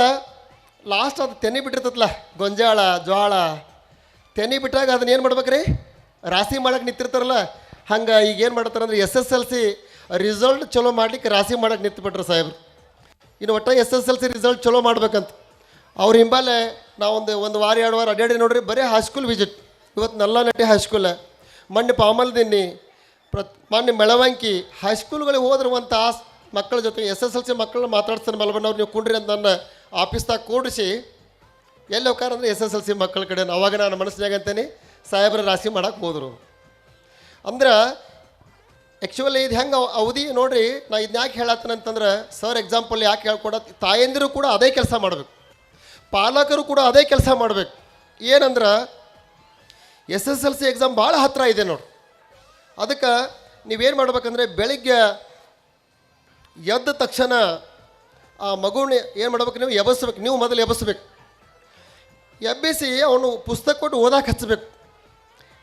ಲಾಸ್ಟ್ ಅದು ತೆನಿ ಬಿಟ್ಟಿರ್ತದಲ್ಲ, ಗೊಂಜಾಳ ಜೋಳ ತೆನಿ ಬಿಟ್ಟಾಗ ಅದನ್ನ ಏನು ಮಾಡ್ಬೇಕ್ರಿ, ರಾಶಿ ಮಾಡಕ್ಕೆ ನಿಂತಿರ್ತಾರಲ್ಲ. ಹಂಗೆ ಈಗ ಏನು ಮಾಡ್ತಾರೆ ಅಂದರೆ SSLC ರಿಸಲ್ಟ್ ಚಲೋ ಮಾಡ್ಲಿಕ್ಕೆ ರಾಶಿ ಮಾಡಕ್ಕೆ ನಿಂತುಬಿಟ್ರು ಸಾಹೇಬ್ರು. ಇನ್ನು ಒಟ್ಟು SSLC ರಿಸಲ್ಟ್ ಚಲೋ ಮಾಡ್ಬೇಕಂತ ಅವ್ರ ಹಿಂಬಾಲೆ ನಾವೊಂದು ವಾರ 2 ವಾರ ಅಡ್ಡಾಡಿ ನೋಡ್ರಿ, ಬರೀ ಹೈಸ್ಕೂಲ್ ವಿಸಿಟ್. ಇವತ್ತು ನಲ್ಲನಟ್ಟಿ ಹೈಸ್ಕೂಲ್, ಮೊನ್ನೆ ಪಾಮಲ್ದಿನ್ನಿ, ಮೊನ್ನೆ ಮೆಳವಂಕಿ ಹೈಸ್ಕೂಲ್ಗಳಿಗೆ ಹೋದ್ರುವಂಥ ಮಕ್ಕಳ ಜೊತೆ SSLC ಮಕ್ಕಳನ್ನ ಮಾತಾಡ್ತಾನೆ ಮಲ್ಬಣ್ಣವ್ರು, ನೀವು ಕುಂಡ್ರಿ ಅಂತ ನನ್ನ ಆಫೀಸ್ದಾಗ ಕೂಡಿಸಿ ಎಲ್ಲಿ ಹೋಗ್ಕಾರಂದ್ರೆ SSLC ಮಕ್ಕಳ ಕಡೆ. ಅವಾಗ ನಾನು ಮನಸ್ಸಿನಾಗ ಅಂತೇನೆ ಸಾಹೇಬ್ರ ರಾಶಿ ಮಾಡಕ್ಕೆ ಹೋದರು. ಅಂದ್ರೆ ಆ್ಯಕ್ಚುಲಿ ಇದು ಹೆಂಗೆ ಅವಧಿ ನೋಡ್ರಿ. ನಾ ಇದನ್ನ ಯಾಕೆ ಹೇಳತ್ತೇನೆ ಅಂತಂದ್ರೆ, ಸರ್ ಎಕ್ಸಾಂಪಲ್ ಯಾಕೆ ಹೇಳ್ಕೊಡ, ತಾಯಂದಿರು ಕೂಡ ಅದೇ ಕೆಲಸ ಮಾಡಬೇಕು, ಪಾಲಕರು ಕೂಡ ಅದೇ ಕೆಲಸ ಮಾಡಬೇಕು. ಏನಂದ್ರೆ SSLC ಎಕ್ಸಾಮ್ ಭಾಳ ಹತ್ತಿರ ಇದೆ ನೋಡಿ. ಅದಕ್ಕೆ ನೀವೇನು ಮಾಡ್ಬೇಕಂದ್ರೆ, ಬೆಳಿಗ್ಗೆ ಎದ್ದ ತಕ್ಷಣ ಆ ಮಗುನ ಏನು ಮಾಡ್ಬೇಕು, ನೀವು ಎಬ್ಬಿಸ್ಬೇಕು. ನೀವು ಮೊದಲು ಎಬ್ಬಿಸ್ಬೇಕು. ಎಬ್ಬಿಸಿ ಅವನು ಪುಸ್ತಕ ಕೊಟ್ಟು ಓದಕ್ಕೆ ಹಚ್ಚಬೇಕು.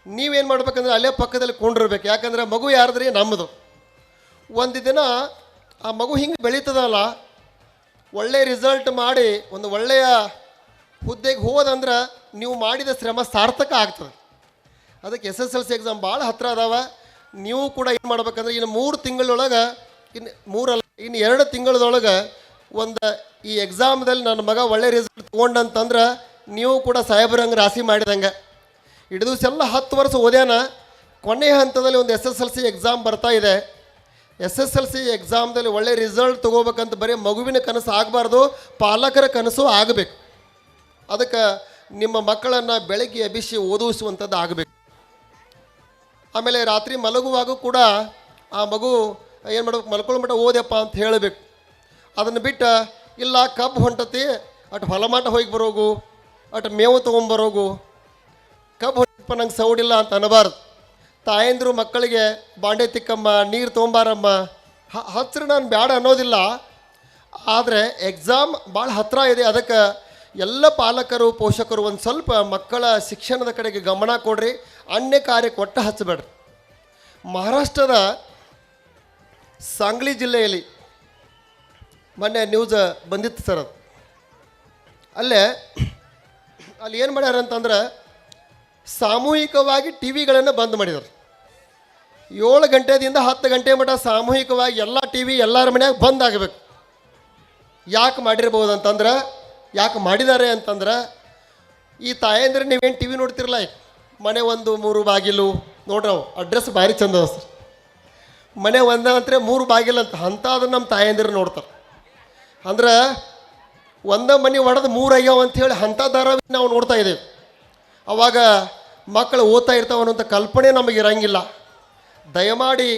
ನೀವೇನು ಮಾಡ್ಬೇಕಂದ್ರೆ ಅಲ್ಲೇ ಪಕ್ಕದಲ್ಲಿ ಕೊಂಡಿರ್ಬೇಕು. ಯಾಕಂದರೆ ಮಗು ಯಾರದ್ರಿ, ನಮ್ಮದು. ಒಂದು ದಿನ ಆ ಮಗು ಹಿಂಗೆ ಬೆಳೀತದಲ್ಲ, ಒಳ್ಳೆಯ ರಿಸಲ್ಟ್ ಮಾಡಿ ಒಂದು ಒಳ್ಳೆಯ ಹುದ್ದೆಗೆ ಹೋದಂದ್ರೆ ನೀವು ಮಾಡಿದ ಶ್ರಮ ಸಾರ್ಥಕ ಆಗ್ತದೆ. ಅದಕ್ಕೆ SSLC ಎಕ್ಸಾಮ್ ಭಾಳ ಹತ್ತಿರ ಅದಾವ. ನೀವು ಕೂಡ ಏನು ಮಾಡ್ಬೇಕಂದ್ರೆ, ಇನ್ನು 3 ತಿಂಗಳೊಳಗೆ, ಇನ್ನು 2 ತಿಂಗಳದೊಳಗೆ ಒಂದು ಈ ಎಕ್ಸಾಮ್ದಲ್ಲಿ ನನ್ನ ಮಗ ಒಳ್ಳೆ ರಿಸಲ್ಟ್ ತೊಗೊಂಡಂತಂದ್ರೆ ನೀವು ಕೂಡ ಸಾಹೇಬ್ರಂಗೆ ರಾಶಿ ಮಾಡಿದಂಗೆ. ಇಡೀ ದಿವಸ ಎಲ್ಲ 10 ವರ್ಷ ಓದ್ಯಾನ, ಕೊನೆಯ ಹಂತದಲ್ಲಿ ಒಂದು SSLC ಎಕ್ಸಾಮ್ ಬರ್ತಾ ಇದೆ. SSLC ಎಕ್ಸಾಮ್ದಲ್ಲಿ ಒಳ್ಳೆ ರಿಸಲ್ಟ್ ತೊಗೋಬೇಕಂತ ಬರೀ ಮಗುವಿನ ಕನಸು ಆಗಬಾರ್ದು, ಪಾಲಕರ ಕನಸು ಆಗಬೇಕು. ಅದಕ್ಕೆ ನಿಮ್ಮ ಮಕ್ಕಳನ್ನು ಬೆಳಗ್ಗೆ ಎಬ್ಬಿಸಿ ಓದಿಸುವಂಥದ್ದು ಆಗಬೇಕು. ಆಮೇಲೆ ರಾತ್ರಿ ಮಲಗುವಾಗ ಕೂಡ ಆ ಮಗು ಏನು ಮಾಡ್ಬೇಕು, ಮಲ್ಕೊಳ್ಬಿಟ್ಟು ಓದ್ಯಪ್ಪ ಅಂತ ಹೇಳಬೇಕು. ಅದನ್ನು ಬಿಟ್ಟು ಇಲ್ಲ ಕಬ್ಬು ಹೊಂಟತಿ ಅಟ್ ಹೊಲಮಾಟ ಹೋಗಿ ಬರೋಗು, ಅಟ್ ಮೇವು ತೊಗೊಂಬರೋಗು, ಕಬ್ಬು ಹೊಂಟಪ್ಪ ನಂಗೆ ಸೌಡಿಲ್ಲ ಅಂತ ಅನ್ನಬಾರ್ದು. ತಾಯಂದಿರು ಮಕ್ಕಳಿಗೆ ಬಾಂಡೆ ತಿಕ್ಕಮ್ಮ, ನೀರು ತೊಗೊಂಬಾರಮ್ಮ ಹತ್ತಿರ ನಾನು ಬ್ಯಾಡ ಅನ್ನೋದಿಲ್ಲ. ಆದರೆ ಎಕ್ಸಾಮ್ ಭಾಳ ಹತ್ತಿರ ಇದೆ. ಅದಕ್ಕೆ ಎಲ್ಲ ಪಾಲಕರು ಪೋಷಕರು ಒಂದು ಸ್ವಲ್ಪ ಮಕ್ಕಳ ಶಿಕ್ಷಣದ ಕಡೆಗೆ ಗಮನ ಕೊಡ್ರಿ, ಅನ್ಯ ಕಾರ್ಯಕ್ಕೆ ಒಟ್ಟು ಹಚ್ಚಬೇಡ್ರಿ. ಮಹಾರಾಷ್ಟ್ರದ ಸಾಂಗ್ಲಿ ಜಿಲ್ಲೆಯಲ್ಲಿ ಮೊನ್ನೆ ನ್ಯೂಸ್ ಬಂದಿತ್ತು ಸರ್ ಅದು. ಅಲ್ಲೇ ಅಲ್ಲಿ ಏನು ಮಾಡ್ಯಾರ ಅಂತಂದ್ರೆ ಸಾಮೂಹಿಕವಾಗಿ ಟಿ ವಿಗಳನ್ನು ಬಂದ್ ಮಾಡಿದ್ದಾರೆ. 7 ಗಂಟೆದಿಂದ 10 ಗಂಟೆ ಮಟ್ಟ ಸಾಮೂಹಿಕವಾಗಿ ಎಲ್ಲ ಟಿ ವಿ ಎಲ್ಲರ ಮನ್ಯಾಗ ಬಂದ್ ಆಗಬೇಕು. ಯಾಕೆ ಮಾಡಿರ್ಬೋದು ಅಂತಂದ್ರೆ, ಯಾಕೆ ಮಾಡಿದ್ದಾರೆ ಅಂತಂದ್ರೆ, ಈ ತಾಯಂದ್ರೆ ನೀವೇನು ಟಿ ವಿ ನೋಡ್ತಿರಲ್ಲ, ಮನೆ 1 3 ಬಾಗಿಲು ನೋಡ್ರಿ, ಅವು ಅಡ್ರೆಸ್ ಭಾರಿ ಚಂದ ಅದ ಸರ್. ಮನೆ ಒಂದಂದ್ರೆ 3 ಬಾಗಿಲು ಅಂತ ಅಂಥದ್ದು ನಮ್ಮ ತಾಯಂದಿರು ನೋಡ್ತಾರೆ. ಅಂದ್ರೆ ಒಂದೇ ಮನೆ ಒಡೆದು 3 ಆಗ್ಯಾವ ಅಂಥೇಳಿ ಅಂಥ ಧಾರಾವಾಹಿ ನಾವು ನೋಡ್ತಾ ಇದ್ದೇವೆ. ಅವಾಗ ಮಕ್ಕಳು ಓದ್ತಾ ಇರ್ತಾವೆ ಅನ್ನೋಂಥ ಕಲ್ಪನೆ ನಮಗೆ ಇರಂಗಿಲ್ಲ. ದಯಮಾಡಿ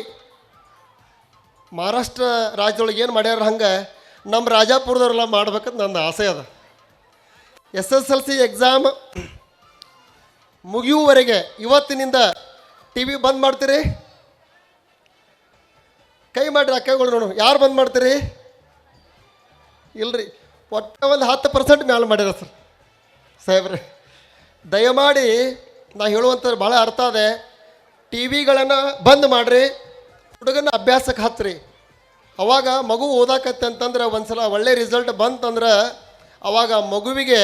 ಮಹಾರಾಷ್ಟ್ರ ರಾಜ್ಯದೊಳಗೆ ಏನು ಮಾಡ್ಯಾರ ಹಂಗೆ ನಮ್ಮ ರಾಜಾಪುರದವರೆಲ್ಲ ಮಾಡ್ಬೇಕಂತ ನನ್ನ ಆಸೆ ಅದ. SSLC ಎಕ್ಸಾಮ್ ಮುಗಿಯುವವರೆಗೆ ಇವತ್ತಿನಿಂದ ಟಿ ವಿ ಬಂದ್ ಮಾಡ್ತೀರಿ? ಕೈ ಮಾಡಿರಿ ಅಕ್ಕಗಳು ನೋಡು, ಯಾರು ಬಂದ್ ಮಾಡ್ತೀರಿ? ಇಲ್ರಿ, ಒಟ್ಟು ಒಂದು 10% ಮ್ಯಾಲೆ ಮಾಡ್ಯಾರ ಸರ್ ಸಾಹೇಬ್ರೆ. ದಯಮಾಡಿ ನಾ ಹೇಳುವಂಥದ್ದು ಭಾಳ ಅರ್ಥ ಅದೆ. ಟಿ ವಿಗಳನ್ನು ಬಂದ್ ಮಾಡಿರಿ, ಹುಡುಗನ ಅಭ್ಯಾಸಕ್ಕೆ ಹಚ್ಚಿರಿ. ಅವಾಗ ಮಗು ಓದಾಕತ್ತೆ ಅಂತಂದ್ರೆ ಒಂದು ಸಲ ಒಳ್ಳೆ ರಿಸಲ್ಟ್ ಬಂತಂದ್ರೆ ಅವಾಗ ಮಗುವಿಗೆ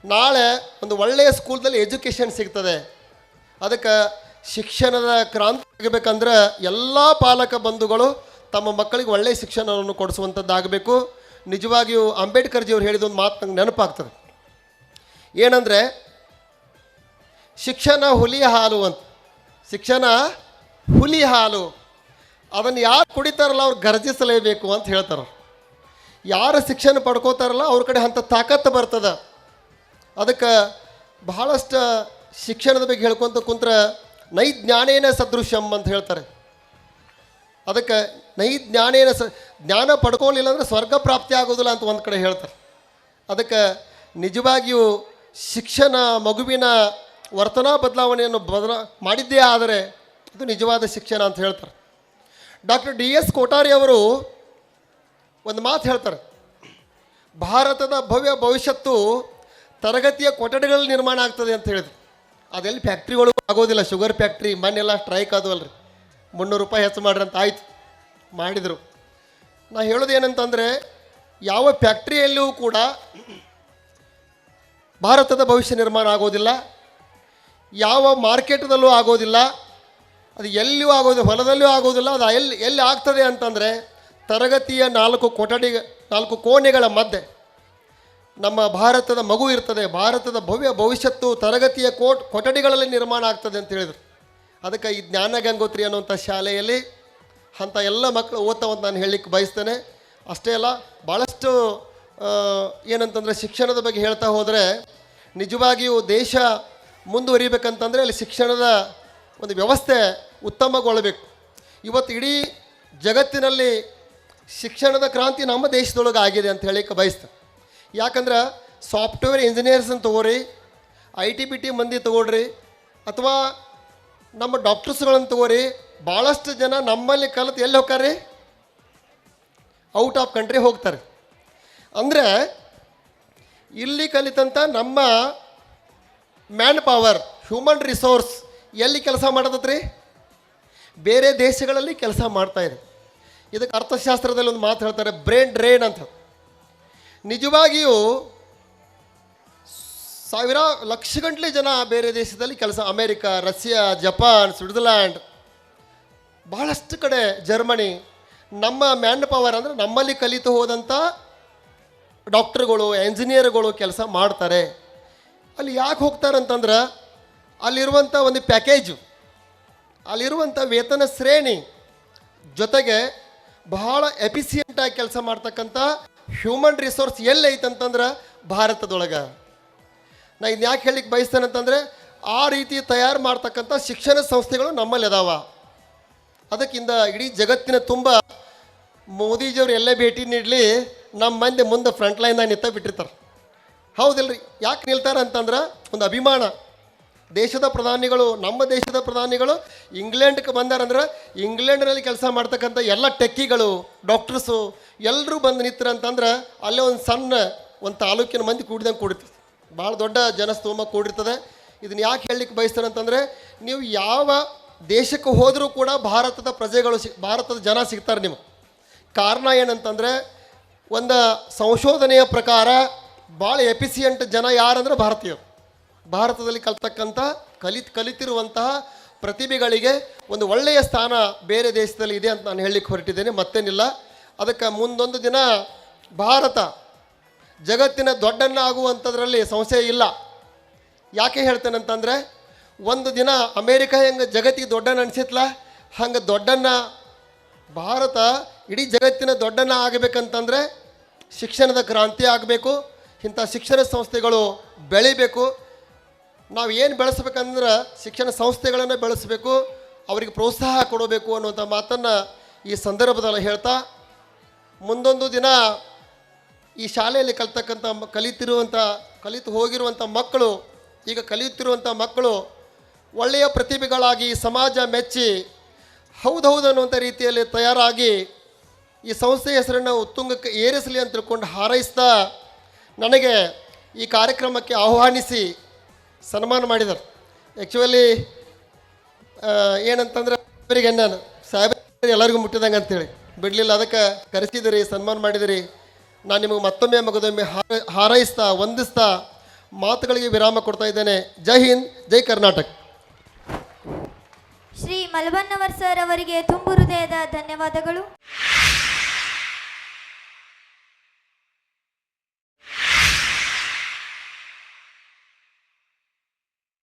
ನಾಳೆ ಒಂದು ಒಳ್ಳೆಯ ಸ್ಕೂಲ್ದಲ್ಲಿ ಎಜುಕೇಷನ್ ಸಿಗ್ತದೆ. ಅದಕ್ಕೆ ಶಿಕ್ಷಣದ ಕ್ರಾಂತಿ ಆಗಬೇಕಂದ್ರೆ ಎಲ್ಲ ಪಾಲಕ ಬಂಧುಗಳು ತಮ್ಮ ಮಕ್ಕಳಿಗೆ ಒಳ್ಳೆಯ ಶಿಕ್ಷಣವನ್ನು ಕೊಡಿಸುವಂಥದ್ದಾಗಬೇಕು. ನಿಜವಾಗಿಯೂ ಅಂಬೇಡ್ಕರ್ ಜಿಯವರು ಹೇಳಿದ ಒಂದು ಮಾತು ನಂಗೆ ನೆನಪಾಗ್ತದೆ. ಏನಂದರೆ, ಶಿಕ್ಷಣ ಹುಲಿಯ ಹಾಲು ಅಂತ. ಶಿಕ್ಷಣ ಹುಲಿ ಹಾಲು, ಅದನ್ನು ಯಾರು ಕುಡಿತಾರಲ್ಲ ಅವ್ರು ಗರ್ಜಿಸಲೇಬೇಕು ಅಂತ ಹೇಳ್ತಾರೆ. ಯಾರು ಶಿಕ್ಷಣ ಪಡ್ಕೋತಾರಲ್ಲ ಅವ್ರ ಕಡೆ ಅಂಥ ತಾಕತ್ತು ಬರ್ತದೆ. ಅದಕ್ಕೆ ಬಹಳಷ್ಟು ಶಿಕ್ಷಣದ ಬಗ್ಗೆ ಹೇಳ್ಕೊತ ಕುಂತ್ರೆ ನೈಜ್ಞಾನೇನ ಸದೃಶ್ಯಂ ಅಂತ ಹೇಳ್ತಾರೆ. ಅದಕ್ಕೆ ನೈಜ್ಞಾನೇನ ಜ್ಞಾನ ಪಡ್ಕೊಳ್ಳಿಲ್ಲ ಅಂದರೆ ಸ್ವರ್ಗ ಪ್ರಾಪ್ತಿ ಆಗೋದಿಲ್ಲ ಅಂತ ಒಂದು ಕಡೆ ಹೇಳ್ತಾರೆ. ಅದಕ್ಕೆ ನಿಜವಾಗಿಯೂ ಶಿಕ್ಷಣ ಮಗುವಿನ ವರ್ತನಾ ಬದಲಾವಣೆಯನ್ನು ಮಾಡಿದ್ದೇ ಆದರೆ ಅದು ನಿಜವಾದ ಶಿಕ್ಷಣ ಅಂತ ಹೇಳ್ತಾರೆ. ಡಾಕ್ಟರ್ DS ಕೋಟಾರಿ ಅವರು ಒಂದು ಮಾತು ಹೇಳ್ತಾರೆ, ಭಾರತದ ಭವ್ಯ ಭವಿಷ್ಯತ್ತು ತರಗತಿಯ ಕೊಠಡಿಗಳಲ್ಲಿ ನಿರ್ಮಾಣ ಆಗ್ತದೆ ಅಂತ ಹೇಳಿದ್ರು. ಅದೆಲ್ಲಿ ಫ್ಯಾಕ್ಟ್ರಿಗಳು ಆಗೋದಿಲ್ಲ. ಶುಗರ್ ಫ್ಯಾಕ್ಟ್ರಿ ಮೊನ್ನೆಲ್ಲ ಸ್ಟ್ರೈಕ್ ಆದವಲ್ರಿ, 300 ರೂಪಾಯಿ ಹೆಚ್ಚು ಮಾಡ್ರಿ ಅಂತ ಆಯ್ತು, ಮಾಡಿದರು. ನಾ ಹೇಳೋದು ಏನಂತಂದರೆ, ಯಾವ ಫ್ಯಾಕ್ಟ್ರಿಯಲ್ಲಿಯೂ ಕೂಡ ಭಾರತದ ಭವಿಷ್ಯ ನಿರ್ಮಾಣ ಆಗೋದಿಲ್ಲ, ಯಾವ ಮಾರ್ಕೆಟ್ದಲ್ಲೂ ಆಗೋದಿಲ್ಲ, ಅದು ಎಲ್ಲಿಯೂ ಆಗೋದಿಲ್ಲ, ಹೊಲದಲ್ಲಿಯೂ ಆಗೋದಿಲ್ಲ. ಅದು ಎಲ್ಲಿ ಆಗ್ತದೆ ಅಂತಂದರೆ ತರಗತಿಯ 4 ಕೋಣೆಗಳ ಮಧ್ಯೆ ನಮ್ಮ ಭಾರತದ ಮಗು ಇರ್ತದೆ. ಭಾರತದ ಭವ್ಯ ಭವಿಷ್ಯತ್ತು ತರಗತಿಯ ಕೊಠಡಿಗಳಲ್ಲಿ ನಿರ್ಮಾಣ ಆಗ್ತದೆ ಅಂತ ಹೇಳಿದರು. ಅದಕ್ಕೆ ಈ ಜ್ಞಾನ ಗಂಗೋತ್ರಿ ಅನ್ನುವಂಥ ಶಾಲೆಯಲ್ಲಿ ಅಂಥ ಎಲ್ಲ ಮಕ್ಕಳು ಓದ್ತಾವಂತ ನಾನು ಹೇಳಲಿಕ್ಕೆ ಬಯಸ್ತೇನೆ. ಅಷ್ಟೇ ಅಲ್ಲ, ಭಾಳಷ್ಟು ಏನಂತಂದರೆ ಶಿಕ್ಷಣದ ಬಗ್ಗೆ ಹೇಳ್ತಾ ಹೋದರೆ ನಿಜವಾಗಿಯೂ ದೇಶ ಮುಂದುವರಿಬೇಕಂತಂದರೆ ಅಲ್ಲಿ ಶಿಕ್ಷಣದ ಒಂದು ವ್ಯವಸ್ಥೆ ಉತ್ತಮಗೊಳ್ಳಬೇಕು. ಇವತ್ತು ಇಡೀ ಜಗತ್ತಿನಲ್ಲಿ ಶಿಕ್ಷಣದ ಕ್ರಾಂತಿ ನಮ್ಮ ದೇಶದೊಳಗೆ ಆಗಿದೆ ಅಂತ ಹೇಳಿಕ್ಕೆ ಬಯಸ್ತೇನೆ. ಯಾಕಂದ್ರೆ ಸಾಫ್ಟ್ವೇರ್ ಇಂಜಿನಿಯರ್ಸನ್ನು ತೊಗೋರಿ, IT-BT ಮಂದಿ ತೊಗೊಳ್ರಿ, ಅಥವಾ ನಮ್ಮ ಡಾಕ್ಟರ್ಸ್ಗಳನ್ನು ತೊಗೋರಿ. ಭಾಳಷ್ಟು ಜನ ನಮ್ಮಲ್ಲಿ ಕಲಿತು ಎಲ್ಲಿ ಹೋಗ್ತಾರೆ? ಔಟ್ ಆಫ್ ಕಂಟ್ರಿ ಹೋಗ್ತಾರೆ. ಅಂದರೆ ಇಲ್ಲಿ ಕಲಿತಂಥ ನಮ್ಮ ಮ್ಯಾನ್ ಪವರ್, ಹ್ಯೂಮನ್ ರಿಸೋರ್ಸ್ ಎಲ್ಲಿ ಕೆಲಸ ಮಾಡತತ್ರಿ? ಬೇರೆ ದೇಶಗಳಲ್ಲಿ ಕೆಲಸ ಮಾಡ್ತಾಯಿದೆ. ಇದಕ್ಕೆ ಅರ್ಥಶಾಸ್ತ್ರದಲ್ಲಿ ಒಂದು ಮಾತು ಹೇಳ್ತಾರೆ, ಬ್ರೈನ್ ಡ್ರೈನ್ ಅಂತ. ನಿಜವಾಗಿಯೂ ಲಕ್ಷಗಟ್ಟಲೆ ಜನ ಬೇರೆ ದೇಶದಲ್ಲಿ ಕೆಲಸ, ಅಮೇರಿಕಾ, ರಷ್ಯಾ, ಜಪಾನ್, ಸ್ವಿಟ್ಜರ್ಲ್ಯಾಂಡ್, ಭಾಳಷ್ಟು ಕಡೆ, ಜರ್ಮನಿ. ನಮ್ಮ ಮ್ಯಾನ್ ಪವರ್ ಅಂದರೆ ನಮ್ಮಲ್ಲಿ ಕಲಿತು ಹೋದಂಥ ಡಾಕ್ಟ್ರುಗಳು, ಎಂಜಿನಿಯರ್ಗಳು ಕೆಲಸ ಮಾಡ್ತಾರೆ. ಅಲ್ಲಿ ಯಾಕೆ ಹೋಗ್ತಾರೆ ಅಂತಂದ್ರೆ ಅಲ್ಲಿರುವಂಥ ಒಂದು ಪ್ಯಾಕೇಜು, ಅಲ್ಲಿರುವಂಥ ವೇತನ ಶ್ರೇಣಿ ಜೊತೆಗೆ ಬಹಳ ಎಫಿಸಿಯೆಂಟಾಗಿ ಕೆಲಸ ಮಾಡ್ತಕ್ಕಂಥ ಹ್ಯೂಮನ್ ರಿಸೋರ್ಸ್ ಎಲ್ಲೈತಂತಂದ್ರೆ ಭಾರತದೊಳಗೆ. ನಾ ಇದು ಯಾಕೆ ಹೇಳಲಿಕ್ಕೆ ಬಯಸ್ತೇನೆ ಅಂತಂದರೆ ಆ ರೀತಿ ತಯಾರು ಮಾಡ್ತಕ್ಕಂಥ ಶಿಕ್ಷಣ ಸಂಸ್ಥೆಗಳು ನಮ್ಮಲ್ಲಿ ಅದಾವ. ಅದಕ್ಕಿಂತ ಇಡೀ ಜಗತ್ತಿನ ತುಂಬ ಮೋದಿಜಿಯವರು ಎಲ್ಲೇ ಭೇಟಿ ನೀಡಲಿ ನಮ್ಮ ಮಂದಿ ಮುಂದೆ ಫ್ರಂಟ್ ಲೈನ್ನಾಗ ನಿಂತ ಬಿಟ್ಟಿರ್ತಾರೆ. ಹೌದಿಲ್ರಿ? ಯಾಕೆ ನಿಲ್ತಾರೆ ಅಂತಂದ್ರೆ ಒಂದು ಅಭಿಮಾನ. ದೇಶದ ಪ್ರಧಾನಿಗಳು, ನಮ್ಮ ದೇಶದ ಪ್ರಧಾನಿಗಳು ಇಂಗ್ಲೆಂಡ್ಗೆ ಬಂದಾರಂದ್ರೆ ಇಂಗ್ಲೆಂಡ್ನಲ್ಲಿ ಕೆಲಸ ಮಾಡ್ತಕ್ಕಂಥ ಎಲ್ಲ ಟೆಕ್ಕಿಗಳು, ಡಾಕ್ಟರ್ಸು ಎಲ್ಲರೂ ಬಂದು ನಿಂತರಂತಂದ್ರೆ ಅಲ್ಲೇ ಒಂದು ಸಣ್ಣ ಒಂದು ತಾಲೂಕಿನ ಮಂದಿ ಕೂಡಿದಂಗೆ ಕೂಡಿರ್ತದೆ, ಭಾಳ ದೊಡ್ಡ ಜನಸ್ತೋಮ ಕೂಡಿರ್ತದೆ. ಇದನ್ನು ಯಾಕೆ ಹೇಳಲಿಕ್ಕೆ ಬಯಸ್ತಾರೆ ಅಂತಂದರೆ ನೀವು ಯಾವ ದೇಶಕ್ಕೆ ಹೋದರೂ ಕೂಡ ಭಾರತದ ಪ್ರಜೆಗಳು ಭಾರತದ ಜನ ಸಿಗ್ತಾರೆ ನಿಮಗೆ. ಕಾರಣ ಏನಂತಂದರೆ ಒಂದು ಸಂಶೋಧನೆಯ ಪ್ರಕಾರ ಭಾಳ ಎಫಿಸಿಯೆಂಟ್ ಜನ ಯಾರಂದ್ರೆ ಭಾರತೀಯರು. ಭಾರತದಲ್ಲಿ ಕಲ್ತಕ್ಕಂಥ ಕಲಿತಿರುವಂತಹ ಪ್ರತಿಭೆಗಳಿಗೆ ಒಂದು ಒಳ್ಳೆಯ ಸ್ಥಾನ ಬೇರೆ ದೇಶದಲ್ಲಿ ಇದೆ ಅಂತ ನಾನು ಹೇಳಲಿಕ್ಕೆ ಹೊರಟಿದ್ದೇನೆ, ಮತ್ತೇನಿಲ್ಲ. ಅದಕ್ಕೆ ಮುಂದೊಂದು ದಿನ ಭಾರತ ಜಗತ್ತಿನ ದೊಡ್ಡಣ್ಣ ಆಗುವಂಥದ್ರಲ್ಲಿ ಸಂಶಯ ಇಲ್ಲ. ಯಾಕೆ ಹೇಳ್ತೇನೆ ಅಂತಂದರೆ, ಒಂದು ದಿನ ಅಮೇರಿಕ ಹೆಂಗೆ ಜಗತ್ತಿಗೆ ದೊಡ್ಡಣ್ಣ ಅನಿಸಿತ್ಲ, ಹಂಗೆ ದೊಡ್ಡಣ್ಣ ಭಾರತ ಇಡೀ ಜಗತ್ತಿನ ದೊಡ್ಡಣ್ಣ ಆಗಬೇಕಂತಂದರೆ ಶಿಕ್ಷಣದ ಕ್ರಾಂತಿ ಆಗಬೇಕು. ಇಂಥ ಶಿಕ್ಷಣ ಸಂಸ್ಥೆಗಳು ಬೆಳಿಬೇಕು. ನಾವು ಏನು ಬೆಳೆಸ್ಬೇಕಂದ್ರೆ ಶಿಕ್ಷಣ ಸಂಸ್ಥೆಗಳನ್ನು ಬೆಳೆಸಬೇಕು, ಅವರಿಗೆ ಪ್ರೋತ್ಸಾಹ ಕೊಡಬೇಕು ಅನ್ನುವಂಥ ಮಾತನ್ನು ಈ ಸಂದರ್ಭದಲ್ಲಿ ಹೇಳ್ತಾ, ಮುಂದೊಂದು ದಿನ ಈ ಶಾಲೆಯಲ್ಲಿ ಕಲಿತು ಹೋಗಿರುವಂಥ ಮಕ್ಕಳು, ಈಗ ಕಲಿಯುತ್ತಿರುವಂಥ ಮಕ್ಕಳು ಒಳ್ಳೆಯ ಪ್ರತಿಭೆಗಳಾಗಿ ಸಮಾಜ ಮೆಚ್ಚಿ ಹೌದೌದು ಅನ್ನುವಂಥ ರೀತಿಯಲ್ಲಿ ತಯಾರಾಗಿ ಈ ಸಂಸ್ಥೆಯ ಹೆಸರನ್ನು ಉತ್ತುಂಗಕ್ಕೆ ಏರಿಸಲಿ ಅಂತ ತಿಳ್ಕೊಂಡು ಹಾರೈಸ್ತಾ ನನಗೆ ಈ ಕಾರ್ಯಕ್ರಮಕ್ಕೆ ಆಹ್ವಾನಿಸಿ ಸನ್ಮಾನ ಮಾಡಿದರು. ಆ್ಯಕ್ಚುಲಿ ಏನಂತಂದ್ರೆ ಅವರಿಗೆ ನಾನು ಸಾಹೇಬ್ ಎಲ್ಲರಿಗೂ ಮುಟ್ಟಿದಂಗೆ ಅಂತೇಳಿ ಬಿಡಲಿಲ್ಲ, ಅದಕ್ಕೆ ಕರೆಸಿದಿರಿ, ಸನ್ಮಾನ ಮಾಡಿದಿರಿ. ನಾನು ನಿಮಗೆ ಮತ್ತೊಮ್ಮೆ ಮಗದೊಮ್ಮೆ ಹಾರೈಸ್ತಾ ವಂದಿಸ್ತಾ ಮಾತುಗಳಿಗೆ ವಿರಾಮ ಕೊಡ್ತಾ ಇದ್ದೇನೆ. ಜೈ ಹಿಂದ್, ಜೈ ಕರ್ನಾಟಕ. ಶ್ರೀ ಮಲಬನ್ನವರ್ ಸರ್ ಅವರಿಗೆ ತುಂಬು ಹೃದಯದ ಧನ್ಯವಾದಗಳು.